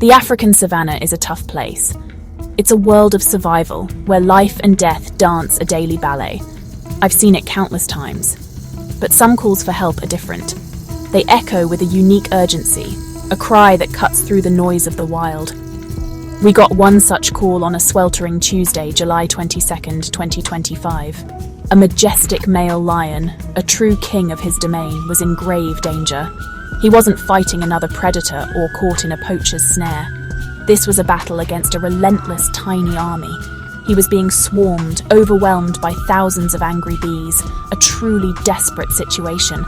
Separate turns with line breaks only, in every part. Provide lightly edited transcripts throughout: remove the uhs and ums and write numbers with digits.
The African savanna is a tough place. It's a world of survival, where life and death dance a daily ballet. I've seen it countless times. But some calls for help are different. They echo with a unique urgency, a cry that cuts through the noise of the wild. We got one such call on a sweltering Tuesday, July 22nd, 2025. A majestic male lion, a true king of his domain, was in grave danger. He wasn't fighting another predator or caught in a poacher's snare. This was a battle against a relentless tiny army. He was being swarmed, overwhelmed by thousands of angry bees, a truly desperate situation.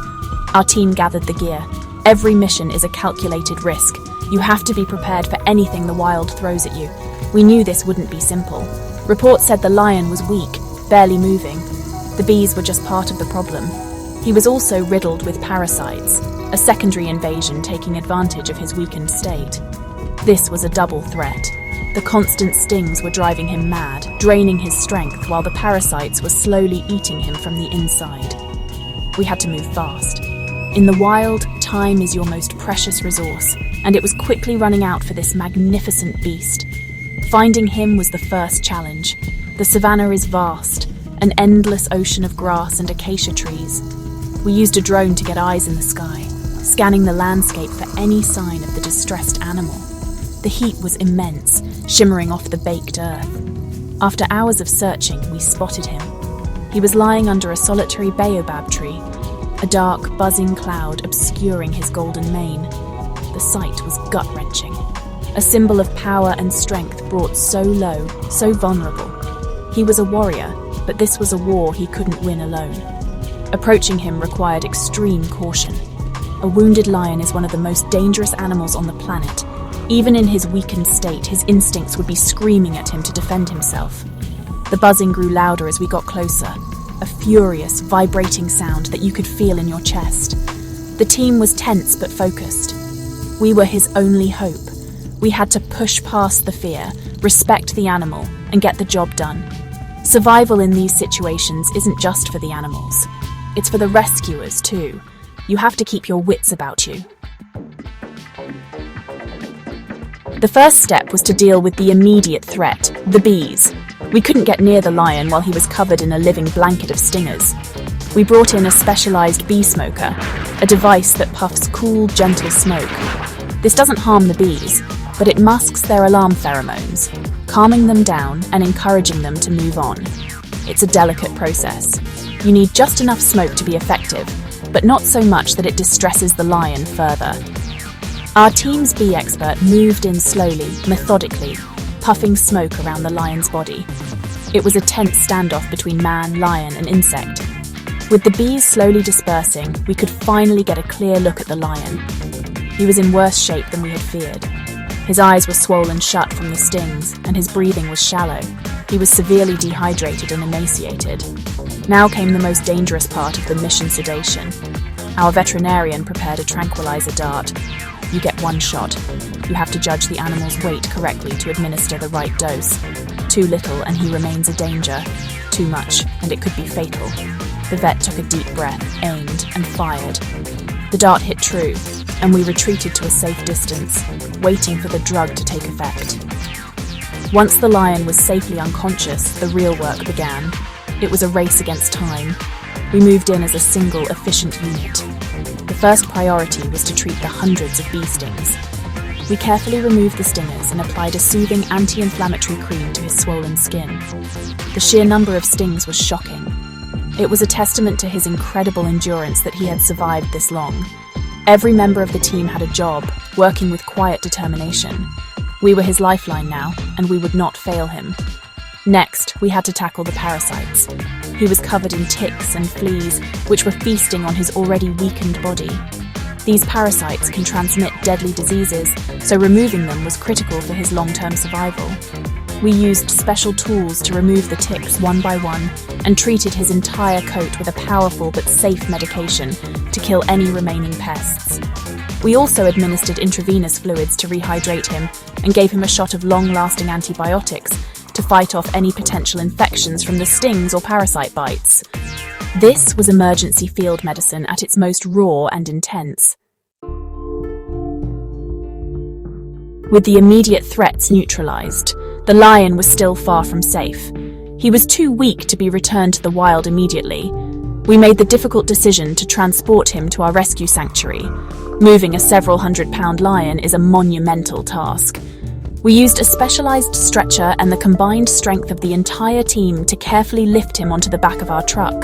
Our team gathered the gear. Every mission is a calculated risk. You have to be prepared for anything the wild throws at you. We knew this wouldn't be simple. Reports said the lion was weak, barely moving. The bees were just part of the problem. He was also riddled with parasites, a secondary invasion taking advantage of his weakened state. This was a double threat. The constant stings were driving him mad, draining his strength, while the parasites were slowly eating him from the inside. We had to move fast. In the wild, time is your most precious resource, and it was quickly running out for this magnificent beast. Finding him was the first challenge. The savanna is vast, an endless ocean of grass and acacia trees. We used a drone to get eyes in the sky, scanning the landscape for any sign of the distressed animal. The heat was immense, shimmering off the baked earth. After hours of searching, we spotted him. He was lying under a solitary baobab tree, a dark, buzzing cloud obscuring his golden mane. The sight was gut-wrenching. A symbol of power and strength brought so low, so vulnerable. He was a warrior, but this was a war he couldn't win alone. Approaching him required extreme caution. A wounded lion is one of the most dangerous animals on the planet. Even in his weakened state, his instincts would be screaming at him to defend himself. The buzzing grew louder as we got closer, a furious, vibrating sound that you could feel in your chest. The team was tense but focused. We were his only hope. We had to push past the fear, respect the animal, and get the job done. Survival in these situations isn't just for the animals. It's for the rescuers too. You have to keep your wits about you. The first step was to deal with the immediate threat, the bees. We couldn't get near the lion while he was covered in a living blanket of stingers. We brought in a specialized bee smoker, a device that puffs cool, gentle smoke. This doesn't harm the bees, but it masks their alarm pheromones, calming them down and encouraging them to move on. It's a delicate process. You need just enough smoke to be effective, but not so much that it distresses the lion further. Our team's bee expert moved in slowly, methodically, puffing smoke around the lion's body. It was a tense standoff between man, lion, and insect. With the bees slowly dispersing, we could finally get a clear look at the lion. He was in worse shape than we had feared. His eyes were swollen shut from the stings, and his breathing was shallow. He was severely dehydrated and emaciated. Now came the most dangerous part of the mission: sedation. Our veterinarian prepared a tranquilizer dart. You get one shot. You have to judge the animal's weight correctly to administer the right dose. Too little and he remains a danger. Too much and it could be fatal. The vet took a deep breath, aimed, and fired. The dart hit true, and we retreated to a safe distance, waiting for the drug to take effect. Once the lion was safely unconscious, the real work began. It was a race against time. We moved in as a single, efficient unit. The first priority was to treat the hundreds of bee stings. We carefully removed the stingers and applied a soothing anti-inflammatory cream to his swollen skin. The sheer number of stings was shocking. It was a testament to his incredible endurance that he had survived this long. Every member of the team had a job, working with quiet determination. We were his lifeline now, and we would not fail him. Next, we had to tackle the parasites. He was covered in ticks and fleas, which were feasting on his already weakened body. These parasites can transmit deadly diseases, so removing them was critical for his long-term survival. We used special tools to remove the ticks one by one and treated his entire coat with a powerful but safe medication to kill any remaining pests. We also administered intravenous fluids to rehydrate him and gave him a shot of long-lasting antibiotics to fight off any potential infections from the stings or parasite bites. This was emergency field medicine at its most raw and intense. With the immediate threats neutralized, the lion was still far from safe. He was too weak to be returned to the wild immediately. We made the difficult decision to transport him to our rescue sanctuary. Moving a several hundred-pound lion is a monumental task. We used a specialized stretcher and the combined strength of the entire team to carefully lift him onto the back of our truck.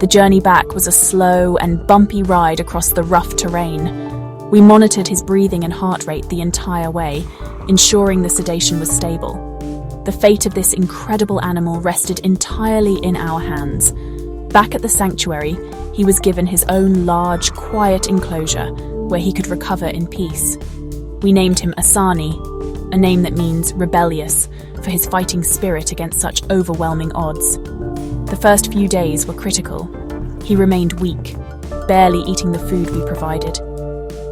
The journey back was a slow and bumpy ride across the rough terrain. We monitored his breathing and heart rate the entire way, ensuring the sedation was stable. The fate of this incredible animal rested entirely in our hands. Back at the sanctuary, he was given his own large, quiet enclosure where he could recover in peace. We named him Asani, a name that means rebellious, for his fighting spirit against such overwhelming odds. The first few days were critical. He remained weak, barely eating the food we provided.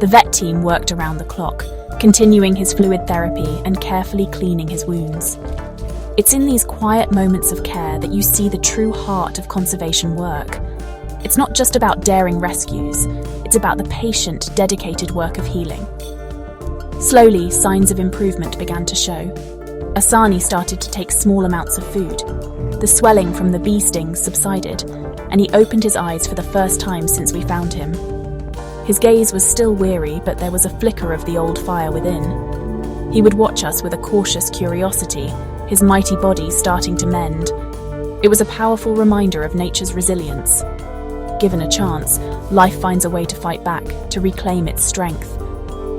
The vet team worked around the clock, continuing his fluid therapy and carefully cleaning his wounds. It's in these quiet moments of care that you see the true heart of conservation work. It's not just about daring rescues, it's about the patient, dedicated work of healing. Slowly, signs of improvement began to show. Asani started to take small amounts of food. The swelling from the bee stings subsided, and he opened his eyes for the first time since we found him. His gaze was still weary, but there was a flicker of the old fire within. He would watch us with a cautious curiosity, his mighty body starting to mend. It was a powerful reminder of nature's resilience. Given a chance, life finds a way to fight back, to reclaim its strength.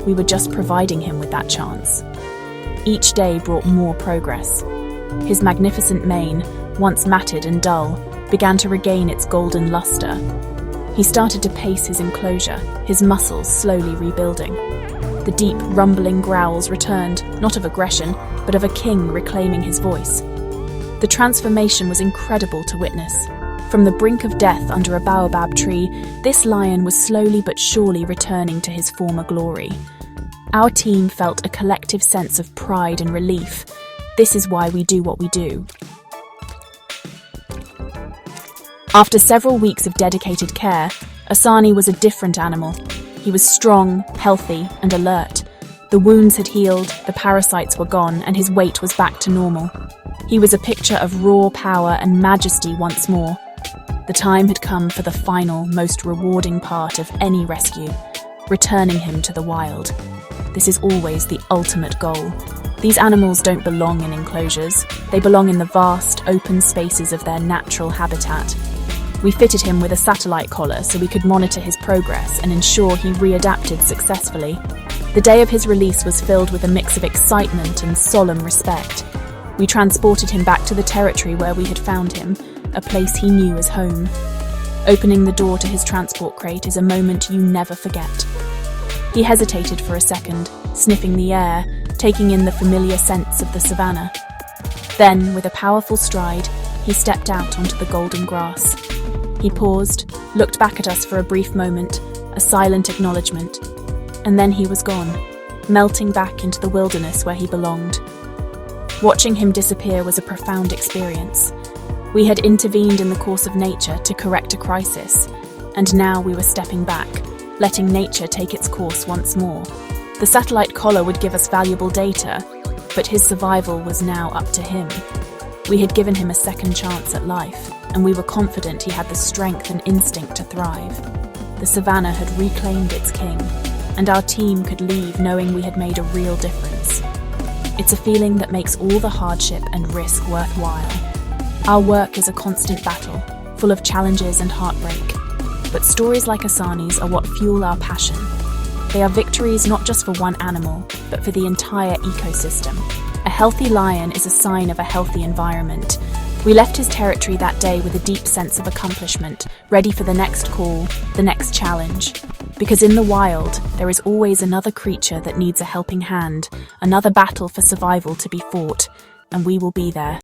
We were just providing him with that chance. Each day brought more progress. His magnificent mane, once matted and dull, began to regain its golden luster. He started to pace his enclosure, his muscles slowly rebuilding. The deep, rumbling growls returned, not of aggression, but of a king reclaiming his voice. The transformation was incredible to witness. From the brink of death under a baobab tree, this lion was slowly but surely returning to his former glory. Our team felt a collective sense of pride and relief. This is why we do what we do. After several weeks of dedicated care, Asani was a different animal. He was strong, healthy, and alert. The wounds had healed, the parasites were gone, and his weight was back to normal. He was a picture of raw power and majesty once more. The time had come for the final, most rewarding part of any rescue, returning him to the wild. This is always the ultimate goal. These animals don't belong in enclosures. They belong in the vast, open spaces of their natural habitat. We fitted him with a satellite collar so we could monitor his progress and ensure he readapted successfully. The day of his release was filled with a mix of excitement and solemn respect. We transported him back to the territory where we had found him, a place he knew as home. Opening the door to his transport crate is a moment you never forget. He hesitated for a second, sniffing the air, taking in the familiar scents of the savannah. Then, with a powerful stride, he stepped out onto the golden grass. He paused, looked back at us for a brief moment, a silent acknowledgement, and then he was gone, melting back into the wilderness where he belonged. Watching him disappear was a profound experience. We had intervened in the course of nature to correct a crisis, and now we were stepping back, letting nature take its course once more. The satellite collar would give us valuable data, but his survival was now up to him. We had given him a second chance at life, and we were confident he had the strength and instinct to thrive. The savannah had reclaimed its king, and our team could leave knowing we had made a real difference. It's a feeling that makes all the hardship and risk worthwhile. Our work is a constant battle, full of challenges and heartbreak. But stories like Asani's are what fuel our passion. They are victories not just for one animal, but for the entire ecosystem. A healthy lion is a sign of a healthy environment. We left his territory that day with a deep sense of accomplishment, ready for the next call, the next challenge. Because in the wild, there is always another creature that needs a helping hand, another battle for survival to be fought, and we will be there.